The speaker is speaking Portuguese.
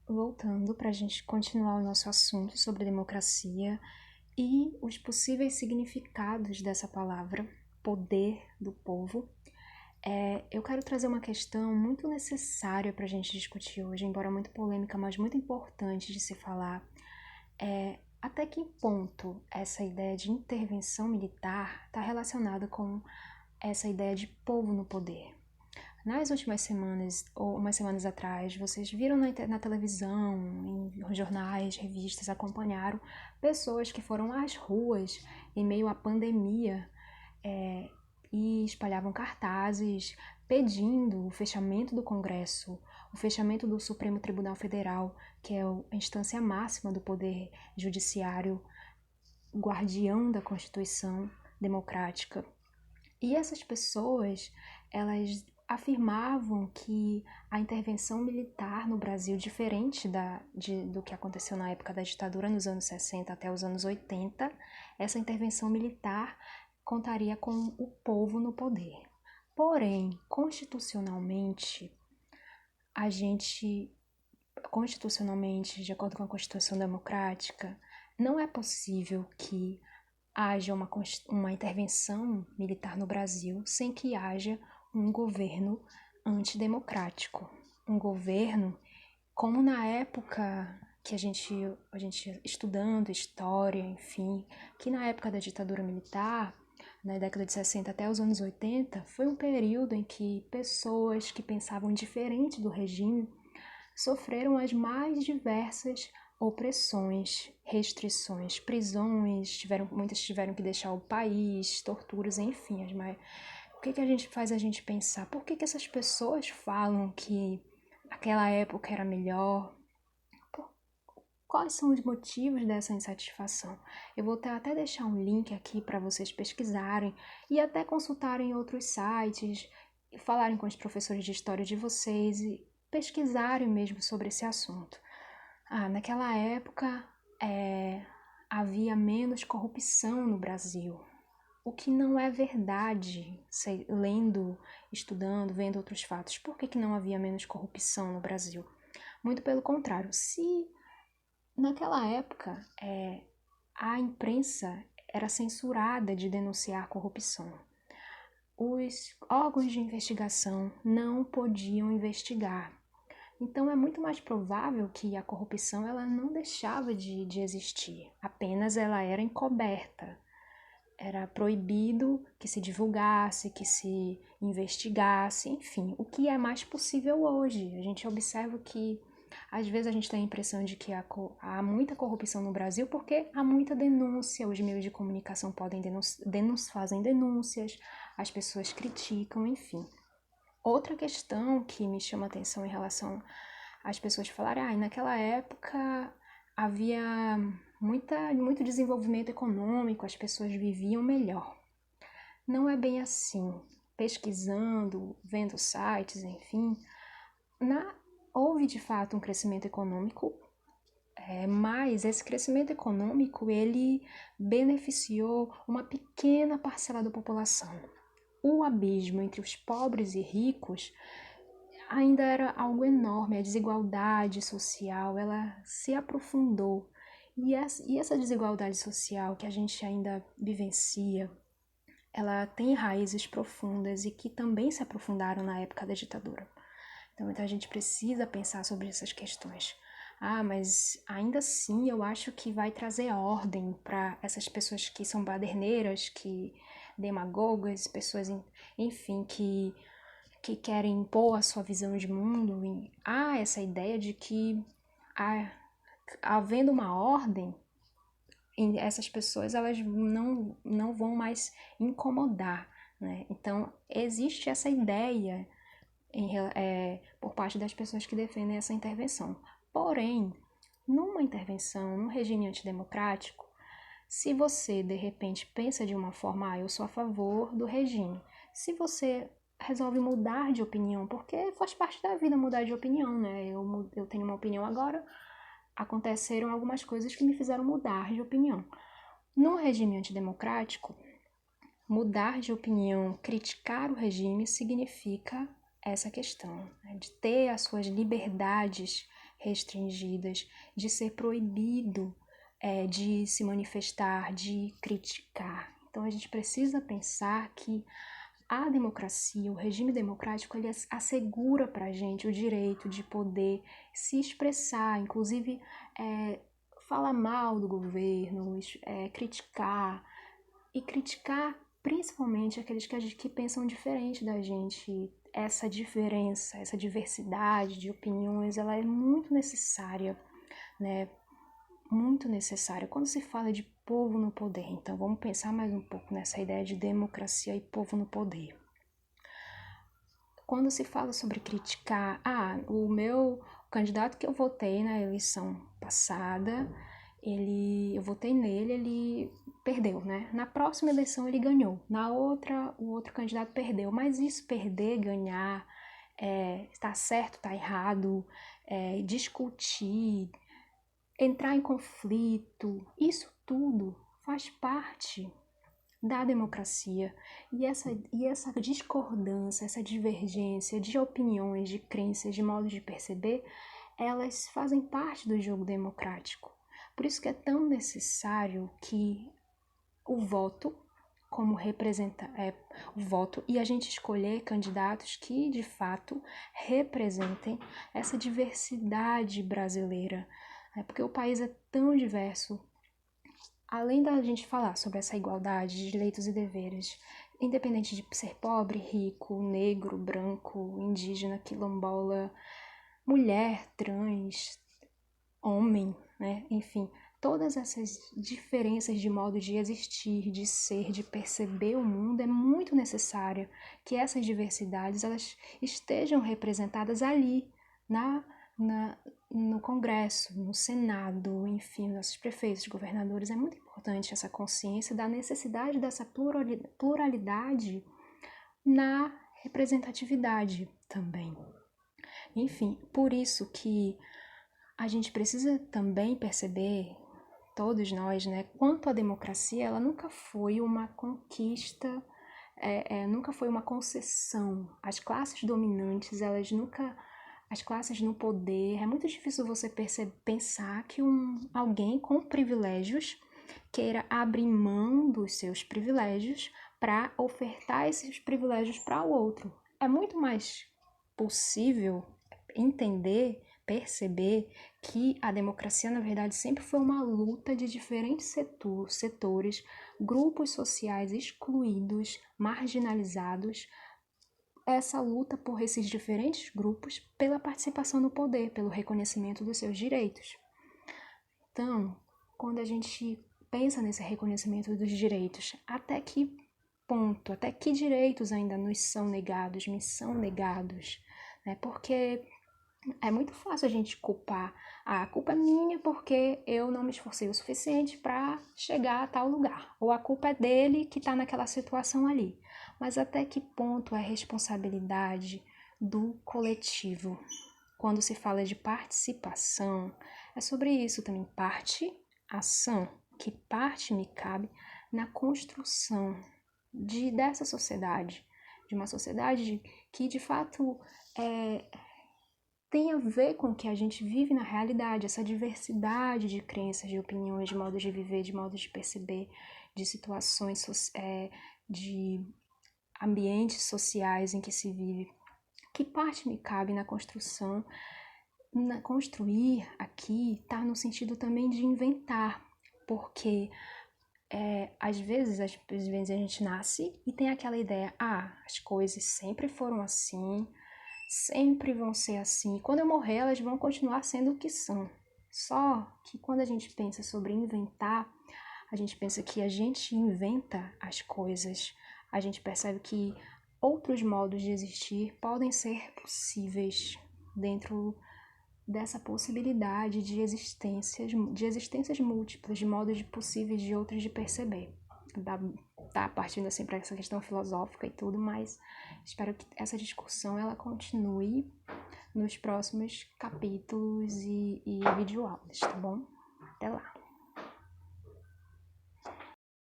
voltando para a gente continuar o nosso assunto sobre democracia e os possíveis significados dessa palavra, poder do povo, eu quero trazer uma questão muito necessária para a gente discutir hoje, embora muito polêmica, mas muito importante de se falar. Até que ponto essa ideia de intervenção militar está relacionada com essa ideia de povo no poder? Nas últimas semanas, ou umas semanas atrás, vocês viram na televisão, em jornais, revistas, acompanharam pessoas que foram às ruas em meio à pandemia e espalhavam cartazes pedindo o fechamento do Congresso, o fechamento do Supremo Tribunal Federal, que é a instância máxima do poder judiciário, guardião da Constituição democrática. E essas pessoas, elas afirmavam que a intervenção militar no Brasil, diferente do que aconteceu na época da ditadura, nos anos 60 até os anos 80, essa intervenção militar contaria com o povo no poder. Porém, constitucionalmente, de acordo com a Constituição Democrática, não é possível que haja uma intervenção militar no Brasil sem que haja um governo antidemocrático. Um governo, como na época que a gente estudando história, enfim, que na época da ditadura militar, na década de 60 até os anos 80, foi um período em que pessoas que pensavam diferente do regime sofreram as mais diversas opressões, restrições, prisões, muitas tiveram que deixar o país, torturas, enfim. O que a gente faz a gente pensar? Por que essas pessoas falam que aquela época era melhor? Quais são os motivos dessa insatisfação? Eu vou até deixar um link aqui para vocês pesquisarem e até consultarem outros sites, falarem com os professores de história de vocês e pesquisarem mesmo sobre esse assunto. Naquela época havia menos corrupção no Brasil, o que não é verdade, lendo, estudando, vendo outros fatos. Por que não havia menos corrupção no Brasil? Muito pelo contrário, se naquela época a imprensa era censurada de denunciar corrupção, os órgãos de investigação não podiam investigar. Então é muito mais provável que a corrupção ela não deixava de existir, apenas ela era encoberta. Era proibido que se divulgasse, que se investigasse, enfim, o que é mais possível hoje. A gente observa que às vezes a gente tem a impressão de que há muita corrupção no Brasil porque há muita denúncia, os meios de comunicação podem fazem denúncias, as pessoas criticam, enfim. Outra questão que me chama a atenção em relação às pessoas falarem, naquela época havia muito desenvolvimento econômico, as pessoas viviam melhor. Não é bem assim. Pesquisando, vendo sites, enfim, houve de fato um crescimento econômico, mas esse crescimento econômico ele beneficiou uma pequena parcela da população. O abismo entre os pobres e ricos ainda era algo enorme, a desigualdade social ela se aprofundou. E essa desigualdade social que a gente ainda vivencia, ela tem raízes profundas e que também se aprofundaram na época da ditadura. Então a gente precisa pensar sobre essas questões. Mas ainda assim eu acho que vai trazer ordem para essas pessoas que são baderneiras, que demagogas, pessoas, enfim, que querem impor a sua visão de mundo. E há essa ideia de que, havendo uma ordem, essas pessoas elas não vão mais incomodar, né? Então, existe essa ideia por parte das pessoas que defendem essa intervenção. Porém, numa intervenção, num regime antidemocrático, se você, de repente, pensa de uma forma, eu sou a favor do regime. Se você resolve mudar de opinião, porque faz parte da vida mudar de opinião, né? Eu tenho uma opinião agora, aconteceram algumas coisas que me fizeram mudar de opinião. No regime antidemocrático, mudar de opinião, criticar o regime, significa essa questão, né? De ter as suas liberdades restringidas, de ser proibido de se manifestar, de criticar. Então a gente precisa pensar que a democracia, o regime democrático, ele assegura para a gente o direito de poder se expressar, inclusive falar mal do governo, criticar, e criticar principalmente aqueles que pensam diferente da gente. Essa diferença, essa diversidade de opiniões, ela é muito necessária, né? Muito necessária quando se fala de povo no poder. Então vamos pensar mais um pouco nessa ideia de democracia e povo no poder. Quando se fala sobre criticar, o candidato que eu votei na eleição passada, eu votei nele, ele perdeu, né? Na próxima eleição ele ganhou, na outra o outro candidato perdeu, mas isso perder, ganhar, tá certo, tá errado, discutir, entrar em conflito, isso tudo faz parte da democracia. E essa discordância, essa divergência de opiniões, de crenças, de modos de perceber, elas fazem parte do jogo democrático. Por isso que é tão necessário que o voto, como representa o voto, e a gente escolher candidatos que, de fato, representem essa diversidade brasileira, porque o país é tão diverso. Além da gente falar sobre essa igualdade de direitos e deveres, independente de ser pobre, rico, negro, branco, indígena, quilombola, mulher, trans, homem, né? Enfim, todas essas diferenças de modo de existir, de ser, de perceber o mundo, é muito necessário que essas diversidades elas estejam representadas ali, no Congresso, no Senado, enfim, nossos prefeitos, governadores. É muito importante essa consciência da necessidade dessa pluralidade na representatividade também. Enfim, por isso que a gente precisa também perceber, todos nós, né, quanto a democracia, ela nunca foi uma conquista, nunca foi uma concessão. As classes dominantes, as classes no poder, é muito difícil você pensar que alguém com privilégios queira abrir mão dos seus privilégios para ofertar esses privilégios para o outro. É muito mais possível entender, perceber que a democracia, na verdade, sempre foi uma luta de diferentes setores, grupos sociais excluídos, marginalizados, essa luta por esses diferentes grupos pela participação no poder, pelo reconhecimento dos seus direitos. Então, quando a gente pensa nesse reconhecimento dos direitos, até que ponto, até que direitos ainda nos são negados, me são negados, né? Porque é muito fácil a gente culpar. A culpa é minha porque eu não me esforcei o suficiente para chegar a tal lugar. Ou a culpa é dele que está naquela situação ali. Mas até que ponto é responsabilidade do coletivo? Quando se fala de participação, é sobre isso também. Parte, ação. Que parte me cabe na construção dessa sociedade. De uma sociedade que, de fato, tem a ver com o que a gente vive na realidade, essa diversidade de crenças, de opiniões, de modos de viver, de modos de perceber, de situações, de ambientes sociais em que se vive. Que parte me cabe na construção? Construir aqui está no sentido também de inventar, porque às vezes a gente nasce e tem aquela ideia, as coisas sempre foram assim, sempre vão ser assim. Quando eu morrer, elas vão continuar sendo o que são. Só que quando a gente pensa sobre inventar, a gente pensa que a gente inventa as coisas. A gente percebe que outros modos de existir podem ser possíveis dentro dessa possibilidade de existências múltiplas, de modos possíveis de outros de perceber. Tá partindo assim para essa questão filosófica e tudo, mas espero que essa discussão ela continue nos próximos capítulos e videoaulas, tá bom? Até lá!